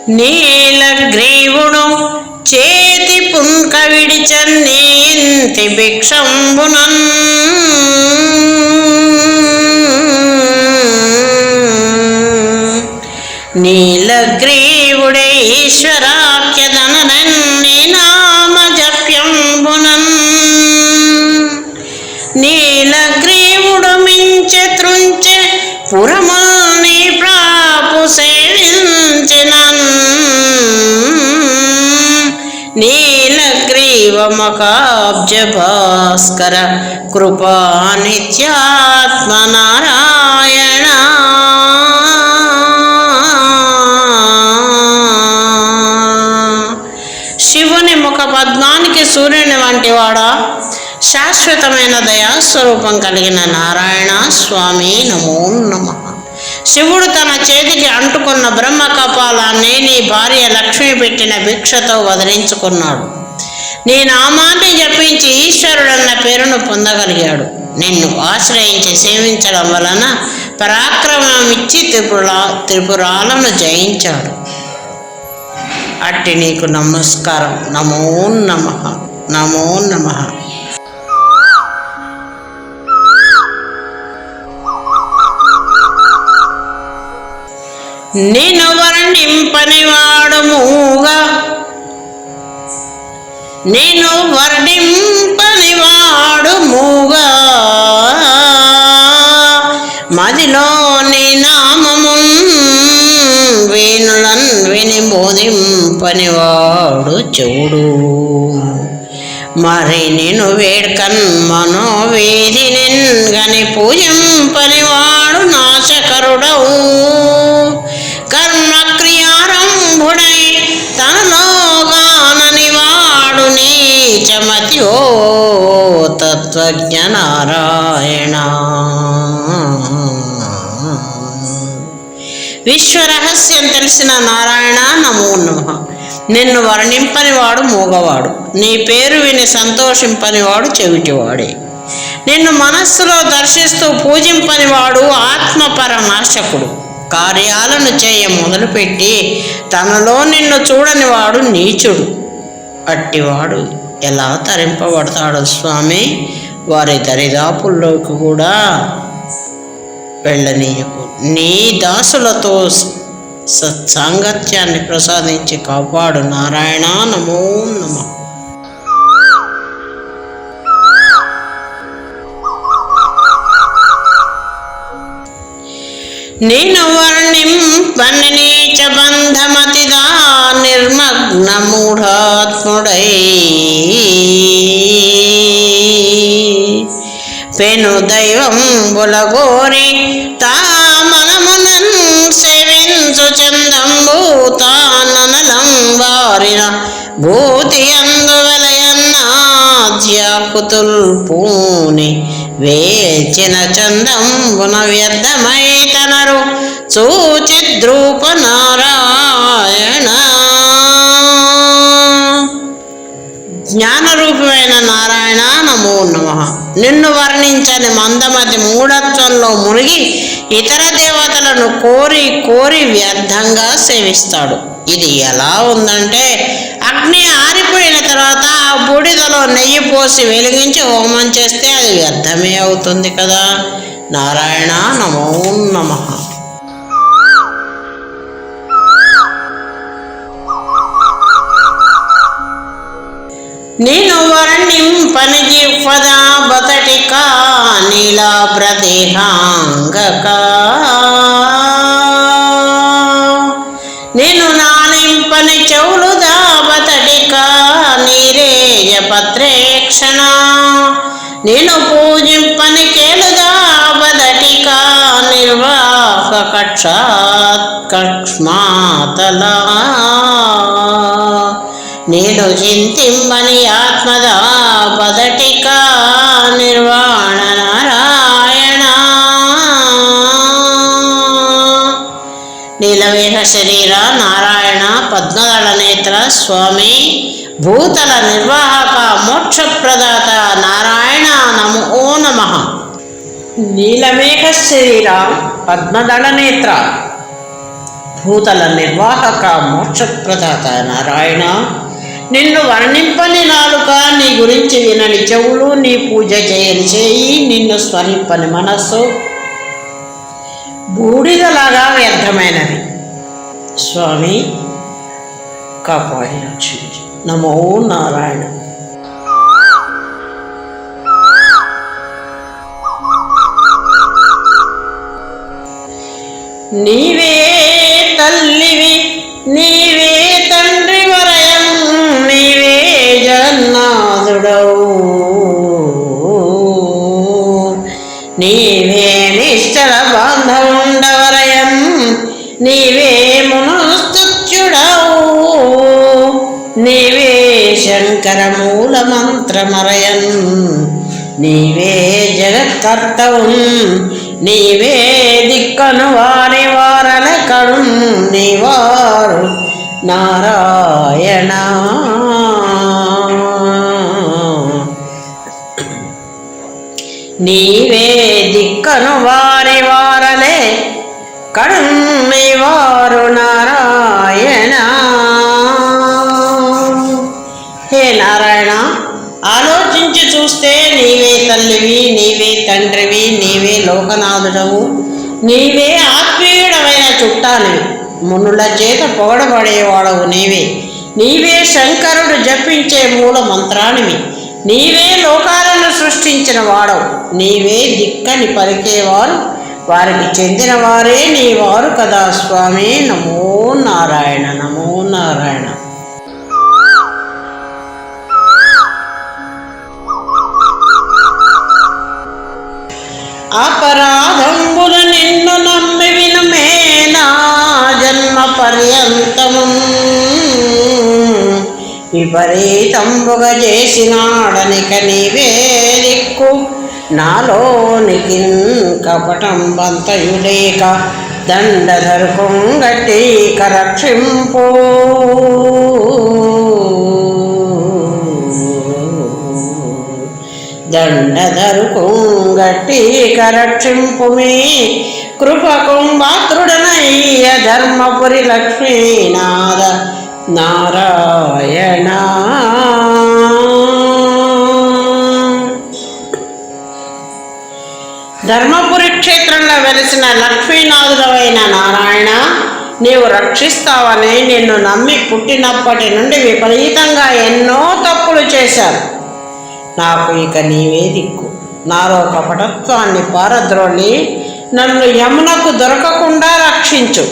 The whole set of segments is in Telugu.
నీలగ్రీవుడు చేతి పుంక విడిచన్నేంతి భిక్షంబునన్ నీలగ్రీవుడే ఈశ్వరాఖ్యదననన్ని నామ జప్యంబునన్ నీలగ్రీవుడు మించె త్రుంచె పురముల్ని ప్రాపు సేవించినన్ నీలగ్రీవమకాబ్జ భాస్కర కృపా నిత్యాత్మ నారాయణ శివుని ముఖ పద్మానికి సూర్యుని వంటి వాడా, శాశ్వతమైన దయాస్వరూపం కలిగిన నారాయణ స్వామి నమో నమః. శివుడు తన చేతికి అంటుకున్న బ్రహ్మ కపాలాన్ని నీ భార్య లక్ష్మి పెట్టిన భిక్షతో వదిలించుకున్నాడు. నీ నామాన్ని జపించి ఈశ్వరుడన్న పేరును పొందగలిగాడు. నిన్ను ఆశ్రయించి సేవించడం వలన పరాక్రమమిచ్చి త్రిపురాలను జయించాడు. అట్టి నీకు నమస్కారం. నమో నమః. నమో నమః. నిన్ను వర్ణింపనివాడు మూగా, నిన్ను వర్ణింపనివాడు మూగా, మదిలోని నామమున్ వేణులన్ విని బోధింపనివాడు చెవుడు. మరి నేను వేడ్కన్ మనోవేదినెన్ గని పూజింపనివాడు నాశకరుడవు. కర్మక్రియారంభుడై తనలోగాననివాడు నీచమతి ఓ తత్వజ్ఞ నారాయణ. విశ్వరహస్యం తెలిసిన నారాయణ నమో నమః. నిన్ను వర్ణింపనివాడు మూగవాడు, నీ పేరు విని సంతోషింపనివాడు చెవిటివాడే. నిన్ను మనస్సులో దర్శిస్తూ పూజింపనివాడు ఆత్మపరనాశకుడు. కార్యాలను చేయ మొదలుపెట్టి తనలో నిన్ను చూడనివాడు నీచుడు. అట్టివాడు ఎలా తరింపబడతాడు స్వామి? వారి దరిదాపుల్లోకి కూడా వెళ్ళనీయకు. నీ దాసులతో సత్సాంగత్యాన్ని ప్రసాదించి కాపాడు నారాయణ నమో నమః. నేను వర్ణింపని నీచ బంధమతిదా నిర్మగ్న మూఢాత్ముడై పెను దైవం బులగోరి తా మనమునన్ సేవించు చందంబు తాననలం వారిన భూతి అందువలయన్నాద్యాకుతుల్ పూని వేచిన చందంబున వ్యర్థమై తనరు చూచిద్రూప నారాయణ. జ్ఞానరూపమైన నారాయణ నమో నమః. నిన్ను వర్ణించని మందమతి మూఢత్వంలో మునిగి ఇతర దేవతలను కోరి కోరి వ్యర్థంగా సేవిస్తాడు. ఇది ఎలా ఉందంటే, అగ్ని ఆరిపోయిన తర్వాత ఆ బూడిదలో నెయ్యి పోసి వెలిగించి హోమం చేస్తే అది వ్యర్థమే అవుతుంది కదా. నారాయణ నమో నమః. నేను వర్ణింపని జిహ్వదా బతటికా నీలాభ్రదేహాంగకా, నేను నాలింపని చెవులు దాబతటికా నీరేయ పత్రేక్షణ, నేను పూజింపని కేలు దాబదటికా నిర్వాహ కక్షాత్ కక్ష్మాతలా, నేను చింతింబని ఆత్మదా పదటికా నిర్వాణ నారాయణ. నీలవేహ శరీర నారాయణ పద్మదళ నేత్ర స్వామి భూతల నిర్వాహక మోక్షప్రదాత నారాయణ నమో నమః. నీలమేఘ శరీర పద్మదళ నేత్ర భూతల నిర్వాహక మోక్షప్రదాత నారాయణ, నిన్ను వర్ణింపని నాలుక, నీ గురించి వినని చెవులు, నీ పూజ చేయని చేయి, నిన్ను స్మరింపని మనస్సు బూడిదలాగా వ్యర్థమైనవి. స్వామి కాపాడి రక్షించు. నమో నారాయణ. నీవే తల్లివి, నీవే తండ్రి వరయం, నీవే జగన్నాథుడవు, నీవే నిశ్చల బాంధవుండవరయం, నీవే మునుస్తుత్యుడవు, నీవే శంకర మూల మంత్రమరయన్, నీవే జగత్కర్తవు, నీవే దిక్కను వారి వారల కడు, నీవారు నారాయణ. నీవే దిక్కను వారి వారలే కడు, నీవారు నారాయణ. హే నారాయణ, ఆలోచించి చూస్తే నీవే తల్లివి, నీవే తండ్రివి, నీవే లోకనాథుడవు, నీవే ఆత్మీయుడమైన చుట్టానివి, మునుల చేత పొగడబడేవాడవు నీవే, నీవే శంకరుడు జపించే మూల మంత్రానివి, నీవే లోకాలను సృష్టించిన వాడవు, నీవే దిక్కని పలికేవారు వారికి చెందిన వారే నీవారు కదా స్వామి. నమో నారాయణ, నమో నారాయణ. అపరాధంబులు నిన్ను నమ్మి వినుమే నా జన్మ పర్యంతము, విపరీతంబుగా చేసినాడనిక నీవే దిక్కు, నాలోనికి కపటం బంతయులేక దండధరుకుంగట్టి కరక్షింపు, దండధరుకుంగట్టి కరక్షింపుమే, కృపకుంభాతృడనయ్య ధర్మపురి లక్ష్మీనాథ నారాయణ. ధర్మపురి క్షేత్రంలో వెలిసిన లక్ష్మీనాథుడవైన నారాయణ, నీవు రక్షిస్తావని నిన్ను నమ్మి పుట్టినప్పటి నుండి విపరీతంగా ఎన్నో తప్పులు చేశాను. నాకు ఇక నీవే దిక్కు. నాలో కపటత్వాన్ని పారద్రోలి నన్ను యమునకు దొరకకుండా రక్షించు.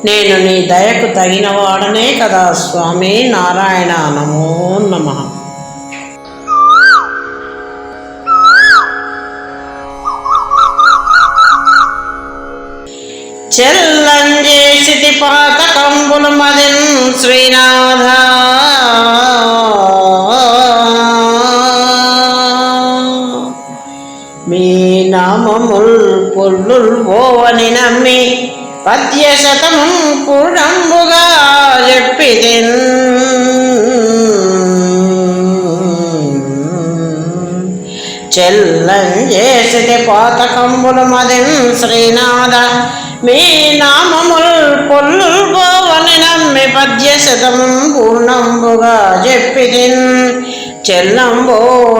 నేను నీ దయకు తగిన వాడనే కదా స్వామి. నారాయణ. నమో నమః. చెల్లంజేసితి పాతకంబులు మదిన్ శ్రీనాథ, మీ నామముల్ పొల్లుల్ ఓవని నమ్మి పద్యశతము పూర్ణంబుగా చెప్పితిన్. చెల్లంజేసితి పాతకంబులు మదిన్ శ్రీనాథ, మీ నామముల్ పొల్లుల్ ఓవని నమ్మి పద్యశతము పూర్ణంబుగా చెప్పితిన్. చెల్లంబో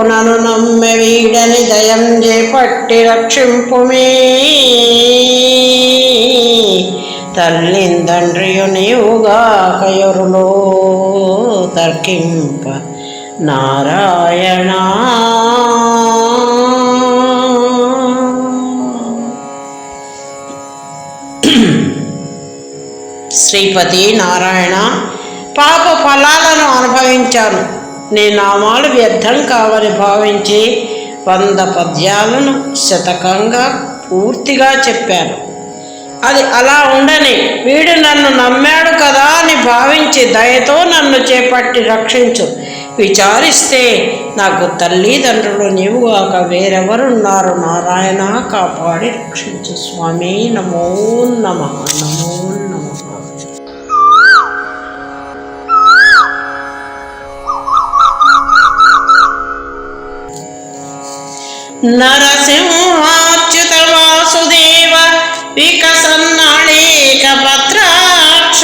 నను నమ్మె వీడని దయం చేపట్టి రక్షింపుమే. తల్లిందండ్రియు నీవుగాక ఎవరులో తర్కింప నారాయణ. శ్రీపతి నారాయణ, పాప ఫలాలను అనుభవించాను. నీ నామాలు వ్యర్థం కావని భావించి 100 పద్యాలను శతకంగా పూర్తిగా చెప్పాను. అది అలా ఉండని వీడు నన్ను నమ్మాడు కదా అని భావించి దయతో నన్ను చేపట్టి రక్షించు. విచారిస్తే నాకు తల్లిదండ్రులు నీవుగాక వేరెవరున్నారు. నారాయణ, కాపాడి రక్షించు స్వామి. నమో నమః. నమో నమః. నరసింహాచ్యుత వాసుదేవ వికసన్నాళేక పత్రాక్ష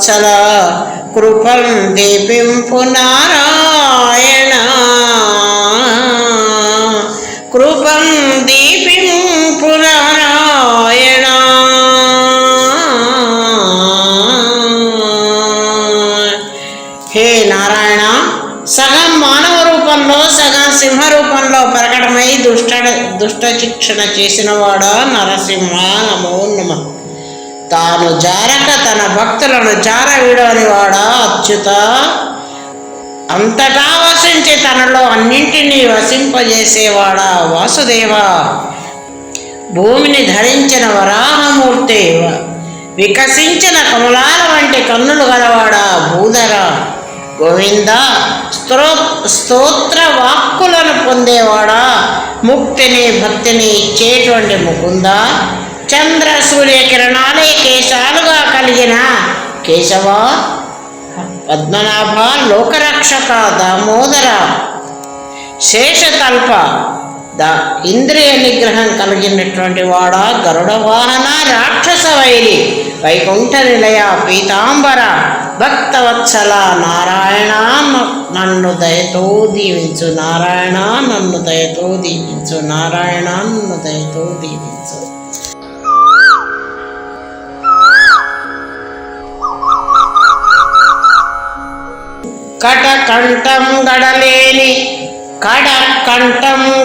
భక్తవత్సల కృపం దీపింపు నారాయణ, కృపం దీపింపు నారాయణ. హే నారాయణ, సగం మానవ రూపంలో సగం సింహ రూపంలో ప్రకటమై దుష్ట శిక్షణ చేసినవాడా నరసింహ నమో నమః. తాను జారక తన భక్తులను జారవిడని వాడా అచ్యుత, అంతటా వసించి తనలో అన్నింటినీ వసింపజేసేవాడా వాసుదేవ. భూమిని ధరించిన వరాహమూర్తి, వికసించిన కమలాల వంటి కన్నులు గలవాడా భూధర. గోవింద, స్తోత్ర వాక్కులను పొందేవాడా, ముక్తిని భక్తిని ఇచ్చేటువంటి ముకుంద. చంద్ర సూర్య కిరణాలే కేశాలుగా కలిగిన కేశవ, పద్మనాభ, లోకరక్షక, దామోదర, శేషతల్ప, ఇంద్రియ నిగ్రహం కలిగినటువంటి వాడా గరుడ వాహన, రాక్షస వైరి, వైకుంఠ నిలయ, పీతాంబర, భక్తవత్సల. నారాయణ నన్ను దయతో దీవించు, నారాయణ నన్ను దయతో దీవించు, నారాయణ నన్ను దయతో దీవించు. కటకంఠం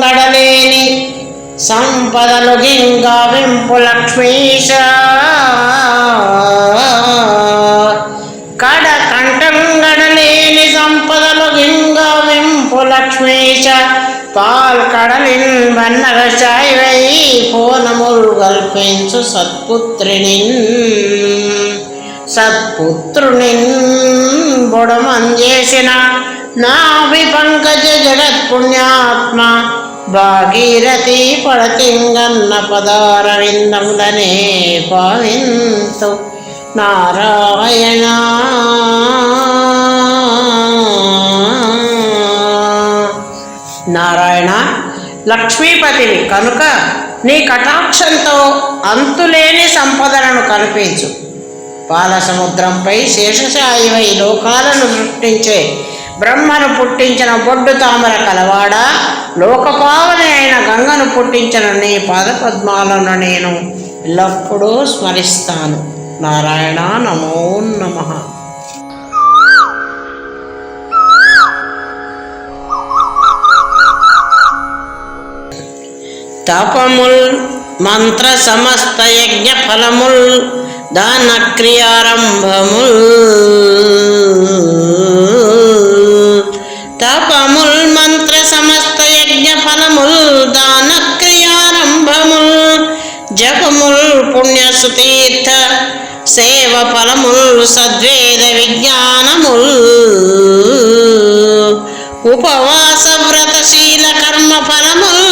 గడలేని సంపదలు గింగావింపు లక్ష్మీశ. కడకంఠం గడలేని సంపదలు గింగావింపు లక్ష్మీశ. పాల్ కడలిన్ వన్నగ చాయివై పూనములు కల్పించు సత్పుత్రునిన్ బొడమంజేసిన నాభి పంకజ జగత్పుణ్యాత్మ. భాగీరథి పడతింగన్న పదారవిందములనే పావింతు నారాయణ. నారాయణ లక్ష్మీపతివి కనుక నీ కటాక్షంతో అంతులేని సంపదలను కల్పించు. పాల సముద్రంపై శేషశాయివై లోకాలను సృష్టించే బ్రహ్మను పుట్టించిన బొడ్డు తామర కలవాడా, లోకపావని అయిన గంగను పుట్టించిన నీ పాదపద్మాలను నేను ఎల్లప్పుడూ స్మరిస్తాను. నారాయణ నమో నమః. తపముల్ మంత్ర సమస్త యజ్ఞ ఫలముల్ దాన క్రియారంభముల్. తపముల్ మంత్ర సమస్త యజ్ఞ ఫలముల్ దాన క్రియారంభముల్. జపముల్ పుణ్యసుతీర్థ సేవ ఫలముల్ సద్వేద విజ్ఞానముల్. ఉపవాస వ్రతశీల కర్మ ఫలముల్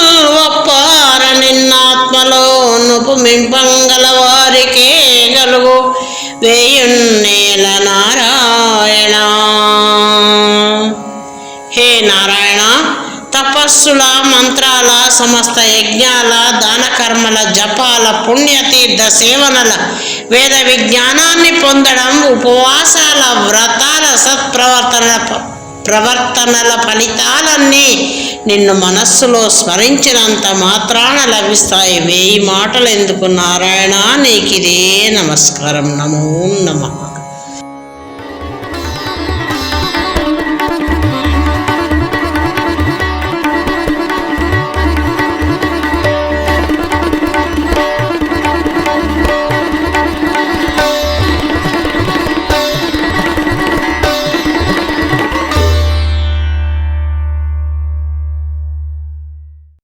ఒప్పార నిన్నాత్మలో నుపుమింపంగల వారికే గలుగు వేయున్నేల నారాయణ. హే నారాయణ, తపస్సుల, మంత్రాల, సమస్త యజ్ఞాల, దాన కర్మల, జపాల, పుణ్యతీర్థ సేవనల, వేద విజ్ఞానాన్ని పొందడం, ఉపవాసాల, వ్రతాల, ప్రవర్తనల ఫలితాలన్నీ నిన్ను మనస్సులో స్మరించినంత మాత్రాన లభిస్తాయి. 1000 మాటలు ఎందుకు నారాయణ, నీకిదే నమస్కారం. నమో నమః.